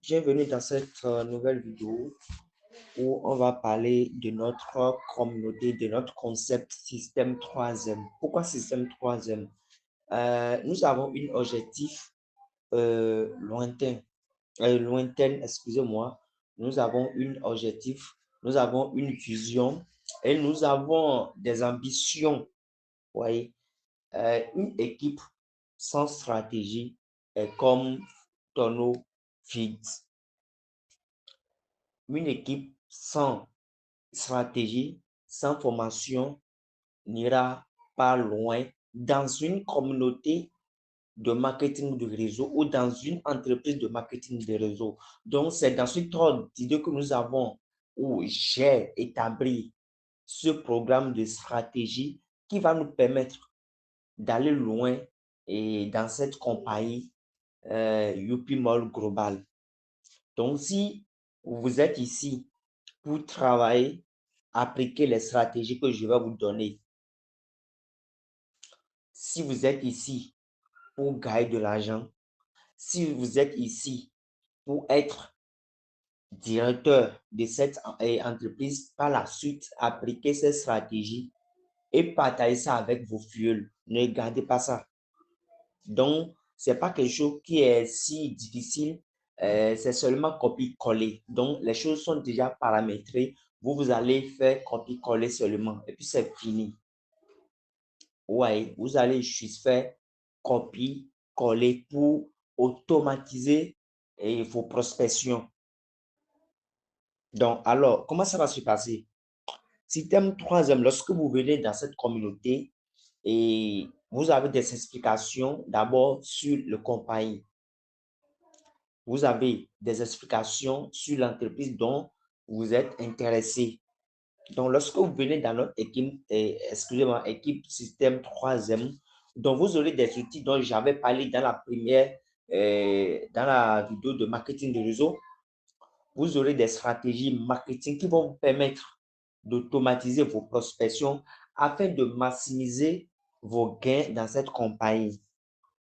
Bienvenue dans cette nouvelle vidéo où on va parler de notre communauté, de notre concept système 3M. Pourquoi système 3M? Nous avons un objectif lointaine, excusez-moi. Nous avons un objectif, nous avons une vision et nous avons des ambitions. Voyez, une équipe sans stratégie est comme tonneau vide. Une équipe sans stratégie, sans formation, n'ira pas loin dans une communauté de marketing de réseau ou dans une entreprise de marketing de réseau. Donc, c'est dans ce ordre d'idée que nous avons où j'ai établi ce programme de stratégie qui va nous permettre d'aller loin et dans cette compagnie Youpi Mall Global. Donc, si vous êtes ici pour travailler, appliquer les stratégies que je vais vous donner. Si vous êtes ici pour gagner de l'argent, si vous êtes ici pour être directeur de cette entreprise, par la suite, appliquer ces stratégies et partager ça avec vos fioles. Ne gardez pas ça. Donc, ce n'est pas quelque chose qui est si difficile, c'est seulement copier-coller. Donc, les choses sont déjà paramétrées. Vous allez faire copier-coller seulement et puis c'est fini. Ouais, vous allez juste faire copier-coller pour automatiser vos prospections. Donc, alors, comment ça va se passer? Système 3M, lorsque vous venez dans cette communauté et vous avez des explications d'abord sur le compagnie. Vous avez des explications sur l'entreprise dont vous êtes intéressé. Donc, lorsque vous venez dans notre équipe, excusez-moi, équipe système 3M, donc vous aurez des outils dont j'avais parlé dans la première, dans la vidéo de marketing de réseau. Vous aurez des stratégies marketing qui vont vous permettre d'automatiser vos prospections afin de maximiser vos gains dans cette compagnie.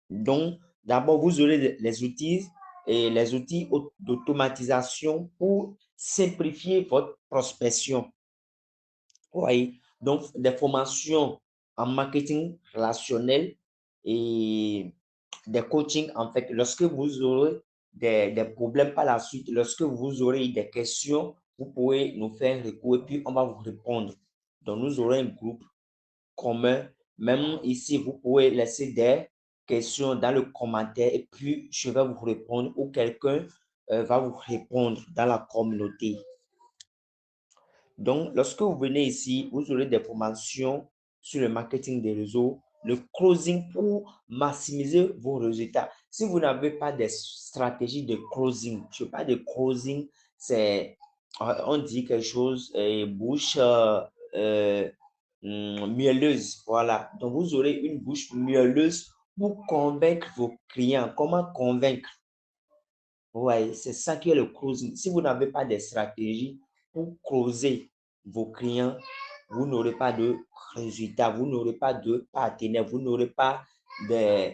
Donc, d'abord, vous aurez les outils et les outils d'automatisation pour simplifier votre prospection. Oui, donc des formations en marketing relationnel et des coachings, en fait, lorsque vous aurez des problèmes par la suite, lorsque vous aurez des questions, vous pouvez nous faire recours et puis on va vous répondre. Donc, nous aurons un groupe commun. Même ici, vous pouvez laisser des questions dans le commentaire et puis je vais vous répondre ou quelqu'un va vous répondre dans la communauté. Donc, lorsque vous venez ici, vous aurez des formations sur le marketing des réseaux, le closing pour maximiser vos résultats. Si vous n'avez pas de stratégie de closing, je parle de closing, c'est, on dit quelque chose, bouche mielleuse, voilà. Donc, vous aurez une bouche mielleuse pour convaincre vos clients. Comment convaincre? Oui, c'est ça qui est le closing. Si vous n'avez pas de stratégie pour closer vos clients, vous n'aurez pas de résultats, vous n'aurez pas de partenaires, vous n'aurez pas de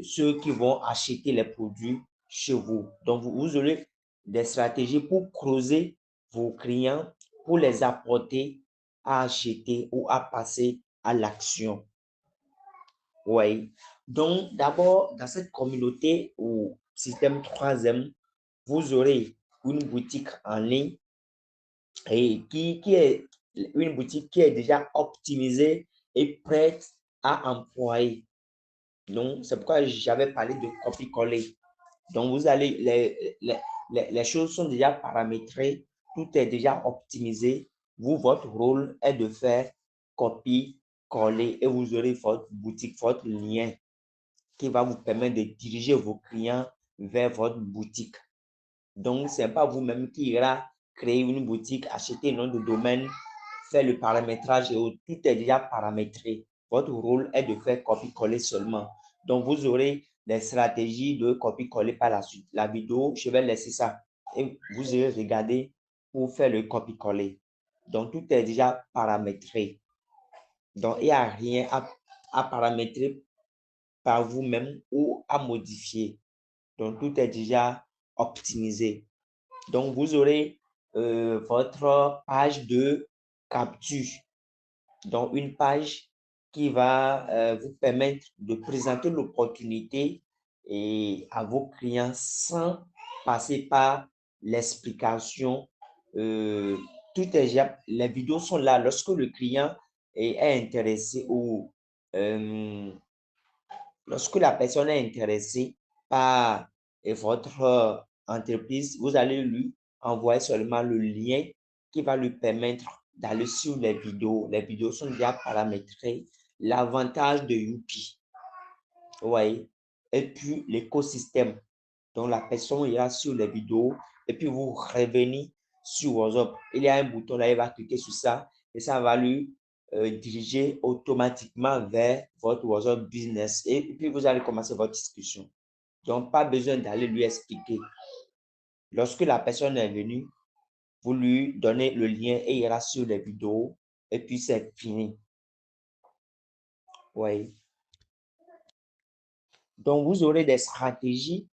ceux qui vont acheter les produits chez vous. Donc, vous aurez des stratégies pour closer vos clients, pour les apporter à acheter ou à passer à l'action. Oui. Donc, d'abord, dans cette communauté ou système 3M, vous aurez une boutique en ligne et qui est une boutique qui est déjà optimisée et prête à employer. Donc, c'est pourquoi j'avais parlé de copier-coller. Donc, vous allez, les choses sont déjà paramétrées, tout est déjà optimisé. Vous, votre rôle est de faire copier-coller et vous aurez votre boutique, votre lien qui va vous permettre de diriger vos clients vers votre boutique. Donc, ce n'est pas vous-même qui ira créer une boutique, acheter un nom de domaine, faire le paramétrage et tout est déjà paramétré. Votre rôle est de faire copier-coller seulement. Donc, vous aurez des stratégies de copier-coller par la suite. La vidéo, je vais laisser ça et vous irez regarder pour faire le copier-coller. Donc, tout est déjà paramétré. Donc, il n'y a rien à paramétrer par vous-même ou à modifier. Donc, tout est déjà optimisé. Donc, vous aurez votre page de capture. Donc, une page qui va vous permettre de présenter l'opportunité et à vos clients sans passer par l'explication. Tout est déjà, les vidéos sont là. Lorsque le client est intéressé ou euh, lorsque la personne est intéressée par votre entreprise, vous allez lui envoyer seulement le lien qui va lui permettre d'aller sur les vidéos. Les vidéos sont déjà paramétrées. L'avantage de Youpi, vous voyez, et puis l'écosystème. Donc, la personne ira sur les vidéos et puis vous revenez sur WhatsApp. Il y a un bouton là, il va cliquer sur ça et ça va lui diriger automatiquement vers votre WhatsApp business. Et puis, vous allez commencer votre discussion. Donc, pas besoin d'aller lui expliquer. Lorsque la personne est venue, vous lui donnez le lien et il ira sur les vidéos et puis c'est fini. Oui. Donc, vous aurez des stratégies,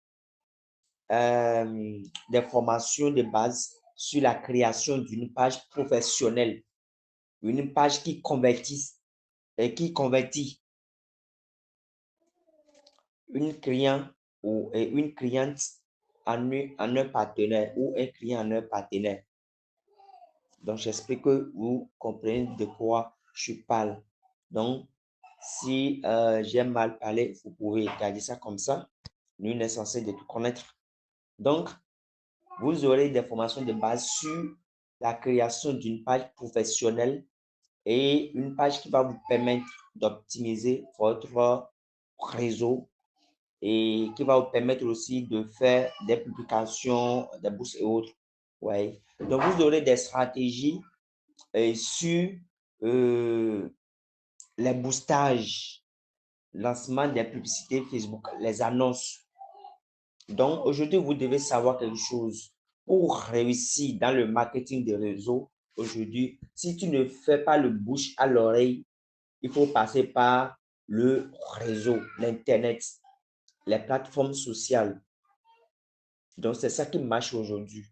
des formations de base sur la création d'une page professionnelle, une page qui convertit une client ou une cliente en un partenaire ou un client en un partenaire. Donc, j'espère que vous comprenez de quoi je parle. Donc, si j'ai mal parlé, vous pouvez garder ça comme ça. Nous, on est censé de tout connaître. Donc, vous aurez des formations de base sur la création d'une page professionnelle et une page qui va vous permettre d'optimiser votre réseau et qui va vous permettre aussi de faire des publications, des bourses et autres. Ouais. Donc, vous aurez des stratégies sur euh, les boostages, lancement des publicités Facebook, les annonces. Donc, aujourd'hui, vous devez savoir quelque chose. Pour réussir dans le marketing des réseaux, aujourd'hui, si tu ne fais pas le bouche à l'oreille, il faut passer par le réseau, l'Internet, les plateformes sociales. Donc, c'est ça qui marche aujourd'hui.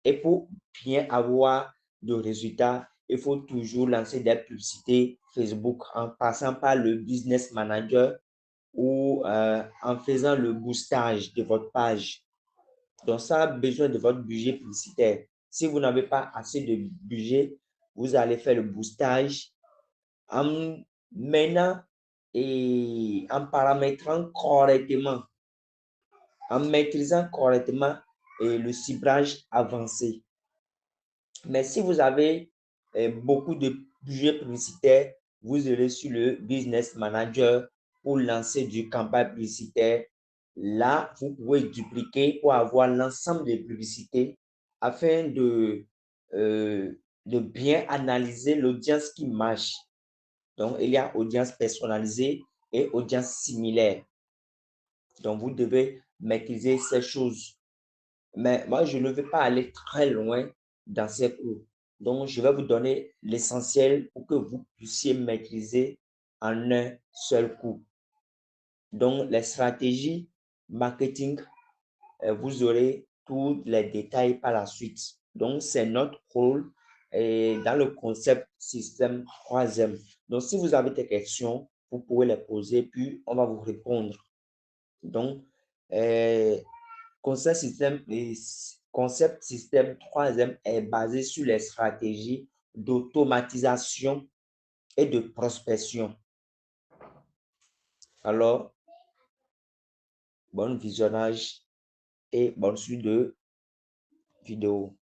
Et pour bien avoir de résultats, il faut toujours lancer des publicités Facebook en passant par le business manager ou en faisant le boostage de votre page. Donc, ça a besoin de votre budget publicitaire. Si vous n'avez pas assez de budget, vous allez faire le boostage en menant et en paramétrant correctement, en maîtrisant correctement le ciblage avancé. Mais si vous avez beaucoup de budget publicitaire, vous irez sur le Business Manager pour lancer du campagne publicitaire. Là, vous pouvez dupliquer pour avoir l'ensemble des publicités afin de bien analyser l'audience qui marche. Donc, il y a audience personnalisée et audience similaire. Donc, vous devez maîtriser ces choses. Mais moi, je ne vais pas aller très loin dans ces cours. Donc, je vais vous donner l'essentiel pour que vous puissiez maîtriser en un seul coup. Donc, les stratégies marketing, vous aurez tous les détails par la suite. Donc, c'est notre rôle dans le concept système 3e. Donc, si vous avez des questions, vous pouvez les poser, puis on va vous répondre. Donc, concept système, concept système 3e est basé sur les stratégies d'automatisation et de prospection. Alors, bon visionnage et bonne suite de vidéos.